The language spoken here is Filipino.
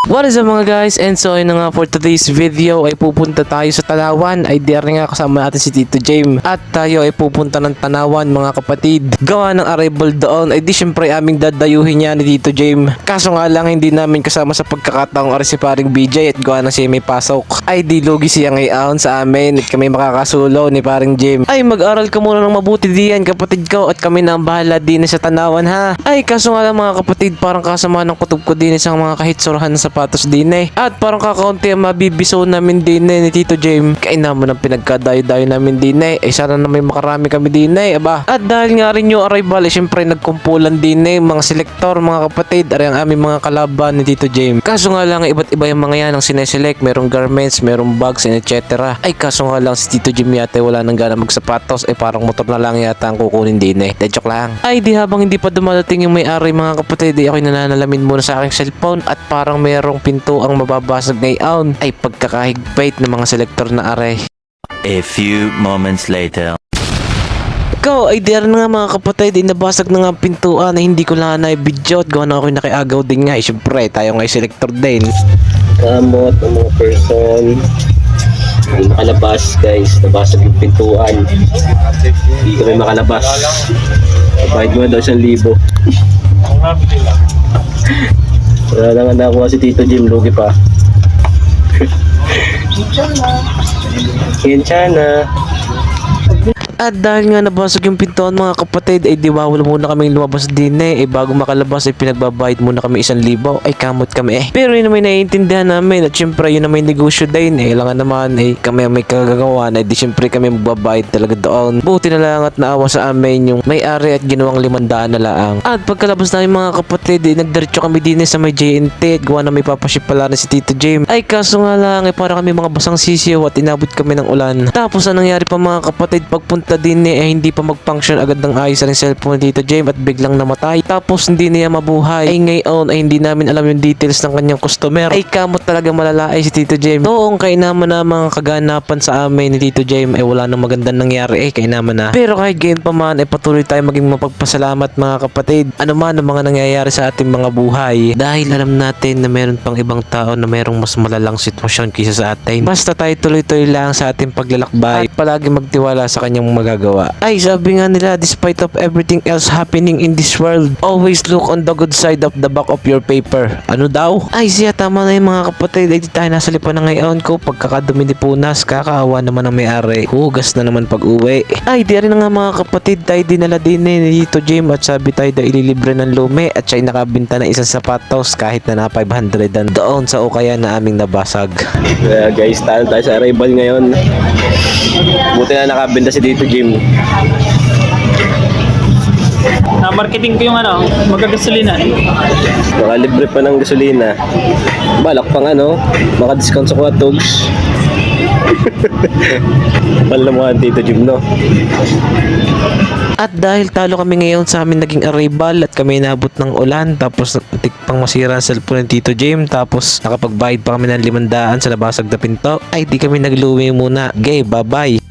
What is up mga guys, and so yun na nga for today's video ay pupunta tayo sa Tanawan. Ay di rin nga kasama natin si Tito James at tayo ay pupunta ng Tanawan mga kapatid. Gawa ng arrival doon ay di syempre aming dadayuhin niya ni Tito James. Kaso nga lang hindi namin kasama sa pagkakataong ari si paring BJ at gawa na siya may pasok. Ay di lugi siya ngayon sa amin at kami makakasulo ni paring James. Ay mag-aral ka muna ng mabuti diyan kapatid ko at kami na ang bahala din sa Tanawan ha. Ay kaso nga lang mga kapatid parang kasama ng kutob ko din sa mga kahitsurahan sa sapatos din at parang kakaunti ang mabibiso namin din ni Tito James. Kain naman ang pinagkadayo-dayo namin din ay sana na may makarami kami din aba. At dahil nga rin yung arrival syempre nagkumpulan din mga selektor mga kapatid ari ang aming mga kalaban ni Tito James. Kaso nga lang iba't iba yung mga yan ang sineselect, merong garments, merong bags and etc. Ay kaso nga lang si Tito James yata wala nang gana magsapatos ay parang motor na lang yata ang kukunin din joke lang. Ay di habang hindi pa dumadating yung may-ari mga kapatid ako'y nananalamin muna sa aking cellphone at parang merong pinto ang mababasag ngayon ay pagkakahigpit ng mga selektor na are. A few moments later. Ikaw ay diyan na nga mga kapatid inabasag na nga ang pintuan na hindi ko lang na-video at gawa na ako'y nakiagaw din nga syempre tayo nga selektor din. Kamot ng mga person nakalabas guys, nabasag yung pintuan, hindi kami makalabas. Bayad mo daw 1,000. Wala lang nakuha si Tito Jim, lugi pa. Kinchana. At dahil nga nabasag yung pintuan mga kapatid ay di wala muna kaming lumabas din bago makalabas ay pinagbabayad muna kami 1,000 ay kamot kami pero yun naman naiintindihan namin at syempre yun naman negosyo din kailangan naman kami ang may kagagawa na di syempre kami magbabayad talaga doon. Buti na lang at naawa sa amin yung may-ari at ginawang 500 na lang. At pagkalabas namin mga kapatid nagdiretso kami din sa may JNT at gawa na may papaship pala na si Tito James. Ay kaso nga lang para kami mga basang sisiyo at inabot kami ng ulan. Tapos anong nangyari pa mga kapatid pagpunta din hindi pa mag-function agad ng ayos ang cellphone ni Tito James at biglang namatay. Tapos hindi niya mabuhay. Ay ngayon ay hindi namin alam yung details ng kanyang customer. Ay kamot talaga malalaay si Tito James. Noong kainaman na mga kaganapan sa amin ni Tito James ay wala nang magandang nangyari kainaman na. Pero kahit gayon pa man ay patuloy tayo maging mapagpasalamat mga kapatid. Ano man ang mga nangyayari sa ating mga buhay dahil alam natin na meron pang ibang tao na merong mas malalang sitwasyon kaysa sa atin. Basta tayo tuloy-tuloy lang sa ating paglalakbay at palagi magtiwala sa kanyang magagawa. Ay sabi nga nila despite of everything else happening in this world always look on the good side of the back of your paper. Ano daw? Ay siya tama na yung mga kapatid ay di tayo nasa lipan na ngayon ko pagkakadumi ni punas kakaawa naman ang may-ari hugas na naman pag uwi. Ay di rin na nga mga kapatid tayo dinala din ni Tito James at sabi tayo daw ililibre ng lumi at siya'y nakabinta ng isang sapatos kahit na 500 dan doon sa ukayan na aming nabasag. Guys, tayo sa arrival ngayon. Buti na nakabenta si Tito Jim. Na-marketing ko yung magagasolina. Makalibre pa ng gasolina. Balak pang maka-discount sa Quatogs. Pal na mukha Tito Jim, no? At dahil talo kami ngayon sa amin naging arrival at kami nabot ng ulan tapos tikpang masira ang cellphone ng Tito James tapos nakapagbayad pa kami ng 500 sa nabasag na pinto ay di kami nagluwi muna. Okay, bye bye.